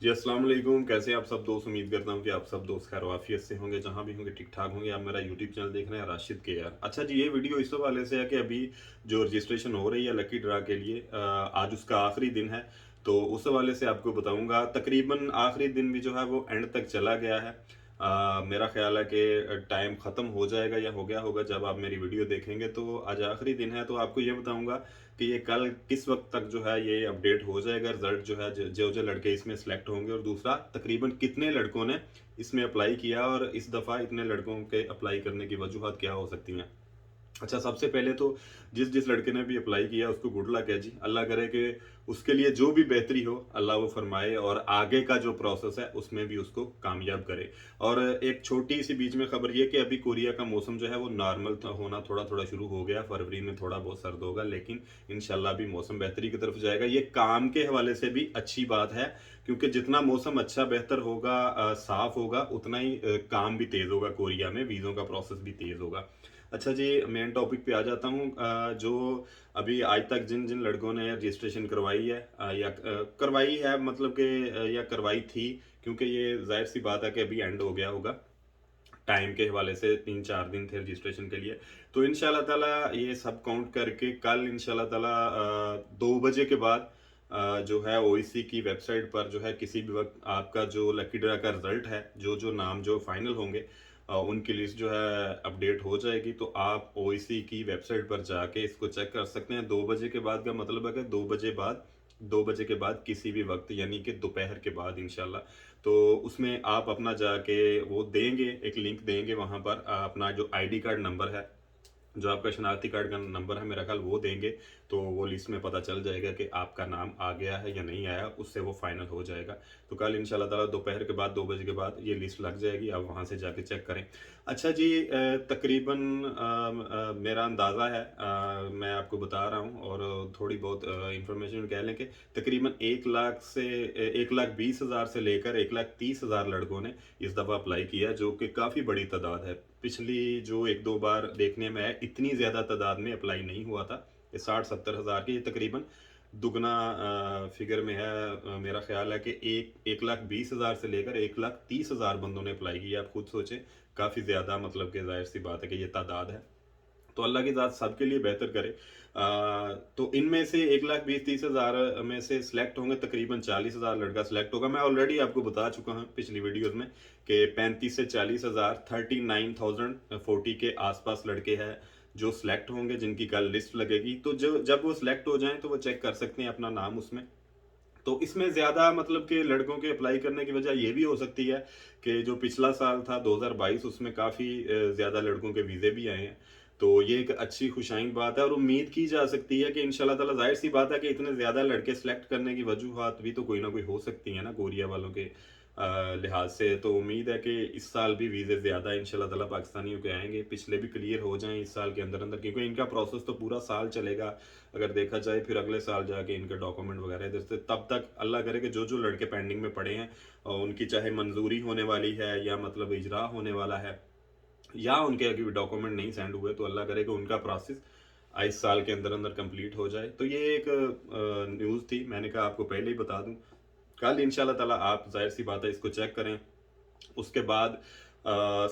जी, अस्सलाम वालेकुम। कैसे हैं आप सब दोस्त? उम्मीद करता हूँ कि आप सब दोस्त खैर वाफ़ियत से होंगे, जहाँ भी होंगे ठीक-ठाक होंगे। आप मेरा यूट्यूब चैनल देख रहे हैं राशिद के यार। अच्छा जी, ये वीडियो इस हवाले से है कि अभी जो रजिस्ट्रेशन हो रही है लकी ड्रा के लिए आज उसका आखिरी दिन है। तो उस हवाले से आपको बताऊँगा, तकरीबन आखिरी दिन भी जो है वो एंड तक चला गया है। मेरा ख़्याल है कि टाइम ख़त्म हो जाएगा या हो गया होगा जब आप मेरी वीडियो देखेंगे। तो आज आखिरी दिन है, तो आपको ये बताऊँगा कि ये कल किस वक़्त तक जो है ये अपडेट हो जाएगा, रिज़ल्ट जो है जो लड़के इसमें सेलेक्ट होंगे, और दूसरा तकरीबन कितने लड़कों ने इसमें अप्लाई किया और इस दफ़ा इतने लड़कों के अप्लाई करने की वजूहत क्या हो सकती हैं। अच्छा, सबसे पहले तो जिस लड़के ने भी अप्लाई किया उसको गुड लक है जी। अल्लाह करे कि उसके लिए जो भी बेहतरी हो अल्लाह वो फरमाए, और आगे का जो प्रोसेस है उसमें भी उसको कामयाब करे। और एक छोटी सी बीच में खबर ये कि अभी कोरिया का मौसम जो है वो नॉर्मल होना थोड़ा थोड़ा शुरू हो गया। फरवरी में थोड़ा बहुत सर्द होगा, लेकिन इंशाल्लाह भी मौसम बेहतरी की तरफ जाएगा। ये काम के हवाले से भी अच्छी बात है, क्योंकि जितना मौसम अच्छा बेहतर होगा, साफ होगा, उतना ही काम भी तेज होगा। कोरिया में वीज़ों का प्रोसेस भी तेज होगा। अच्छा जी, मेन टॉपिक पे आ जाता हूँ। जो अभी आज तक जिन जिन लड़कों ने रजिस्ट्रेशन करवाई है, या करवाई है, मतलब कि या करवाई थी, क्योंकि ये जाहिर सी बात है कि अभी एंड हो गया होगा। टाइम के हवाले से 3-4 दिन थे रजिस्ट्रेशन के लिए। तो इंशाल्लाह ताला ये सब काउंट करके कल इंशाल्लाह ताला 2 बजे के बाद जो है ओईसी की वेबसाइट पर जो है किसी भी वक़्त आपका जो लकी ड्रा का रिज़ल्ट है, जो नाम जो फाइनल होंगे, उनकी लिस्ट जो है अपडेट हो जाएगी। तो आप ओईसी की वेबसाइट पर जाके इसको चेक कर सकते हैं। 2 बजे के बाद का मतलब है कि 2 बजे के बाद किसी भी वक़्त, यानी कि दोपहर के बाद इंशाल्लाह। तो उसमें आप अपना जाके वो देंगे, एक लिंक देंगे वहाँ पर, अपना जो आईडी कार्ड नंबर है, जो आपका शनाख्ती कार्ड का नंबर है, मेरा ख्याल वो देंगे। तो वो लिस्ट में पता चल जाएगा कि आपका नाम आ गया है या नहीं आया, उससे वो फाइनल हो जाएगा। तो कल इंशाल्लाह ताला दोपहर के बाद 2 बजे के बाद ये लिस्ट लग जाएगी, आप वहाँ से जाके चेक करें। अच्छा जी, तकरीबन मेरा अंदाज़ा है, मैं आपको बता रहा हूँ, और थोड़ी बहुत इंफॉर्मेशन कह लें कि तकरीबन 1 लाख से 1,20,000 से लेकर 1,30,000 लड़कों ने इस दफ़ा अप्लाई किया, जो कि काफ़ी बड़ी तादाद है। पिछली जो 1-2 बार देखने में आया, इतनी ज़्यादा तादाद में अप्लाई नहीं हुआ था। ये 60-70 हज़ार की, ये तकरीबन दुगना फिगर में है। मेरा ख़्याल है कि 1,20,000 से लेकर 1,30,000 बंदों ने अप्लाई किया। आप खुद सोचें, काफ़ी ज़्यादा, मतलब कि ज़ाहिर-सी बात है कि ये तादाद है। तो अल्लाह की ज़ात सबके लिए बेहतर करे। तो इनमें से 1,20,30,000 में से सिलेक्ट होंगे तकरीबन 40,000 लड़का सिलेक्ट होगा। मैं ऑलरेडी आपको बता चुका हूँ पिछली वीडियोज़ में कि 35 से 40,000, 39,040 के आसपास लड़के हैं जो सिलेक्ट होंगे, जिनकी कल लिस्ट लगेगी। तो जो जब वो सिलेक्ट हो जाएँ तो वो चेक कर सकते हैं अपना नाम उसमें। तो इसमें ज़्यादा, मतलब कि लड़कों के अप्लाई करने की वजह ये भी हो सकती है कि जो पिछला साल था 2022, उसमें काफ़ी ज़्यादा लड़कों के वीज़े भी आए हैं। तो ये एक अच्छी खुशाइंद बात है, और उम्मीद की जा सकती है कि इंशाल्लाह ताला, ज़ाहिर-सी बात है कि इतने ज़्यादा लड़के सेलेक्ट करने की वजूहात भी तो कोई ना कोई हो सकती है ना कोरिया वालों के लिहाज से। तो उम्मीद है कि इस साल भी वीज़े ज़्यादा इंशाल्लाह ताला पाकिस्तानियों के आएँगे, पिछले भी क्लियर हो जाएँ इस साल के अंदर-अंदर, क्योंकि इनका प्रोसेस तो पूरा साल चलेगा। अगर देखा जाए, फिर अगले साल जाके इनके डॉक्यूमेंट वगैरह इधर से, तब तक अल्लाह करे कि जो लड़के पेंडिंग में पड़े हैं, उनकी चाहे मंजूरी होने वाली है, या मतलब इजरा होने वाला है, या उनके अभी डॉक्यूमेंट नहीं सेंड हुए, तो अल्लाह करे कि उनका प्रोसेस इस साल के अंदर अंदर कंप्लीट हो जाए। तो ये एक न्यूज़ थी, मैंने कहा आपको पहले ही बता दूं। कल इंशाल्लाह ताला आप, जाहिर सी बात है, इसको चेक करें। उसके बाद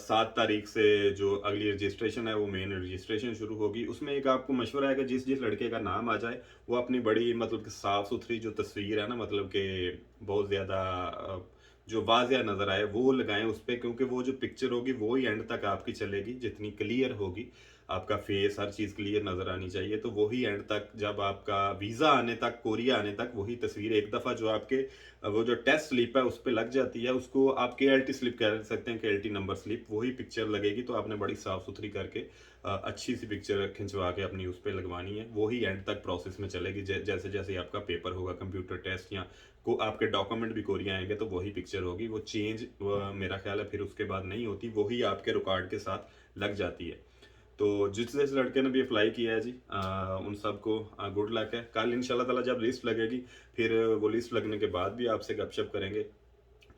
7 तारीख से जो अगली रजिस्ट्रेशन है, वो मेन रजिस्ट्रेशन शुरू होगी। उसमें एक आपको मशवरा है कि जिस लड़के का नाम आ जाए, वो अपनी बड़ी, मतलब कि साफ़ सुथरी जो तस्वीर है ना, मतलब कि बहुत ज़्यादा जो वाज़िया नज़र आए, वो लगाएं उस पे, क्योंकि वो जो पिक्चर होगी वो ही एंड तक आपकी चलेगी। जितनी क्लियर होगी, आपका फेस, हर चीज़ क्लियर नज़र आनी चाहिए, तो वही एंड तक, जब आपका वीज़ा आने तक, कोरिया आने तक, वही तस्वीर एक दफ़ा जो आपके वो जो टेस्ट स्लिप है उस पे लग जाती है, उसको आप केएलटी स्लिप कह सकते हैं, केएलटी नंबर स्लिप, वही पिक्चर लगेगी। तो आपने बड़ी साफ सुथरी करके अच्छी सी पिक्चर खिंचवा के अपनी उस पे लगवानी है, वही एंड तक प्रोसेस में चलेगी। जैसे जैसे आपका पेपर होगा, कंप्यूटर टेस्ट, या को आपके डॉक्यूमेंट भी कोरिया आएंगे, तो वही पिक्चर होगी। वो चेंज मेरा ख्याल है फिर उसके बाद नहीं होती, वही आपके रिकॉर्ड के साथ लग जाती है। तो जिस जिस लड़के ने भी अप्लाई किया है जी, उन सबको गुड लक है। कल इंशाल्लाह ताला जब लिस्ट लगेगी, फिर वो लिस्ट लगने के बाद भी आपसे गपशप करेंगे।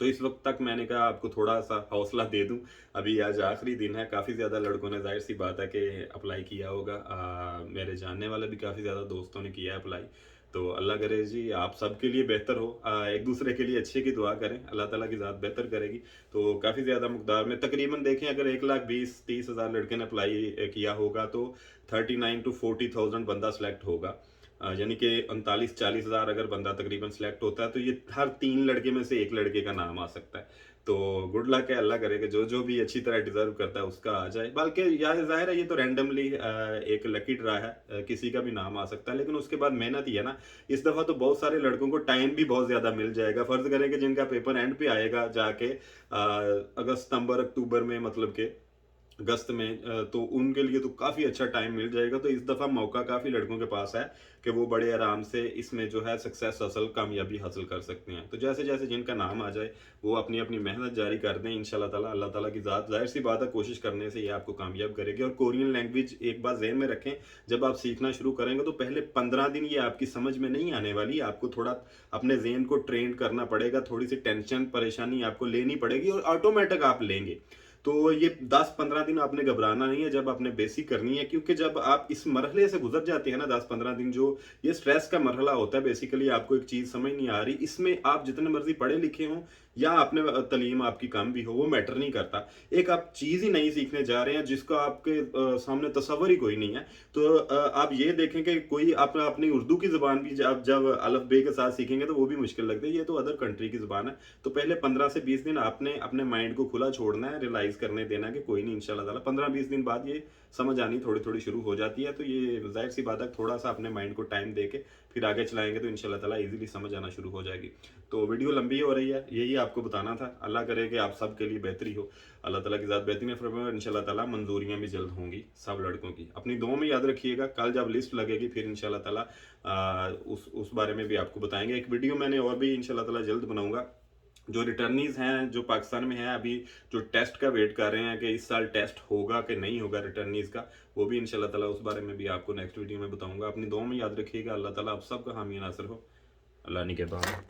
तो इस वक्त तक मैंने कहा आपको थोड़ा सा हौसला दे दूं। अभी आज आखिरी दिन है, काफ़ी ज़्यादा लड़कों ने, जाहिर सी बात है कि अप्लाई किया होगा। मेरे जानने वाले भी काफ़ी ज़्यादा दोस्तों ने किया है अप्लाई। तो अल्लाह करे जी आप सबके लिए बेहतर हो, एक दूसरे के लिए अच्छे की दुआ करें, अल्लाह ताला की ज़ात बेहतर करेगी। तो काफ़ी ज़्यादा मकदार में तकरीबन देखें अगर 1,20,30,000 लड़के ने अप्लाई किया होगा तो 39 to 40,000 बंदा सिलेक्ट होगा। यानी कि 39-40,000 अगर बंदा तकरीबन सिलेक्ट होता है तो ये हर 3 लड़के में से 1 लड़के का नाम आ सकता है। तो गुड लक है, अल्लाह करे कि जो भी अच्छी तरह डिज़र्व करता है उसका आ जाए। बल्कि यार ज़ाहिर है ये तो रैंडमली एक लकी ड्रा है, किसी का भी नाम आ सकता है, लेकिन उसके बाद मेहनत ही है ना। इस दफ़ा तो बहुत सारे लड़कों को टाइम भी बहुत ज़्यादा मिल जाएगा। फ़र्ज़ करें कि जिनका पेपर एंड पे आएगा जाके अगस्त, सितंबर, अक्टूबर में, मतलब के अगस्त में, तो उनके लिए तो काफ़ी अच्छा टाइम मिल जाएगा। तो इस दफ़ा मौका काफ़ी लड़कों के पास है कि वो बड़े आराम से इसमें जो है सक्सेस हासिल, कामयाबी हासिल कर सकते हैं। तो जैसे-जैसे जिनका नाम आ जाए वो अपनी-अपनी मेहनत जारी कर दें, इंशाल्लाह ताला अल्लाह ताला की ज़ात ज़ाहिर-सी बात है कोशिश करने से ये आपको कामयाब करेगी। और कोरियन लैंग्वेज एक बात ज़हन में रखें, जब आप सीखना शुरू करेंगे तो पहले 15 दिन ये आपकी समझ में नहीं आने वाली। आपको थोड़ा अपने ज़हन को ट्रेन करना पड़ेगा, थोड़ी-सी टेंशन, परेशानी आपको लेनी पड़ेगी और ऑटोमैटिक आप लेंगे। तो ये 10-15 दिन आपने घबराना नहीं है, जब आपने बेसिक करनी है, क्योंकि जब आप इस मरहले से गुजर जाते हैं ना 10-15 दिन, जो ये स्ट्रेस का मरहला होता है, बेसिकली आपको एक चीज़ समझ नहीं आ रही, इसमें आप जितने मर्जी पढ़े लिखे हों या आपने तालीम आपकी कम भी हो, वो मैटर नहीं करता। एक आप चीज़ ही नहीं सीखने जा रहे हैं जिसका आपके सामने तसव्वुर ही कोई नहीं है। तो आप ये देखें कि कोई अपनी उर्दू की ज़ुबान भी जब अलफ बे के साथ सीखेंगे तो वो भी मुश्किल लगता है, ये तो अदर कंट्री की ज़ुबान है। तो पहले 15 से 20 दिन आपने अपने माइंड को खुला छोड़ना है, रियलाइज़ करने देना है कि कोई नहीं, इंशाल्लाह ताला 15-20 दिन बाद ये समझ आनी थोड़ी-थोड़ी शुरू हो जाती है। तो ये ज़ाहिर-सी बात है, थोड़ा-सा अपने माइंड को टाइम देके फिर आगे चलाएँगे तो इंशाल्लाह ताला ईज़िली समझ आना शुरू हो जाएगी। तो वीडियो लंबी हो रही है, यही आपको बताना था। अल्लाह करे कि आप सब के लिए बेहतरी हो। अल्लाह ताला की ज़ात बेहतरीन फरमाए और इंशाल्लाह ताला मंजूरियाँ भी जल्द होंगी सब लड़कों की। अपनी दुआ में याद रखिएगा, कल जब लिस्ट लगेगी फिर इंशाल्लाह ताला उस बारे में भी आपको बताएँगे। एक वीडियो मैंने और भी इंशाल्लाह ताला जल्द बनाऊँगा। जो रिटर्नीज़ हैं, जो पाकिस्तान में हैं अभी, जो टेस्ट का वेट कर रहे हैं कि इस साल टेस्ट होगा कि नहीं होगा रिटर्नीज़ का, वो भी इंशाल्लाह ताला उस बारे में भी आपको नेक्स्ट वीडियो में बताऊँगा। अपनी दुआ में याद रखिएगा। अल्लाह ताला आप सबका हामी नासिर हो। अल्लाह निगहबान।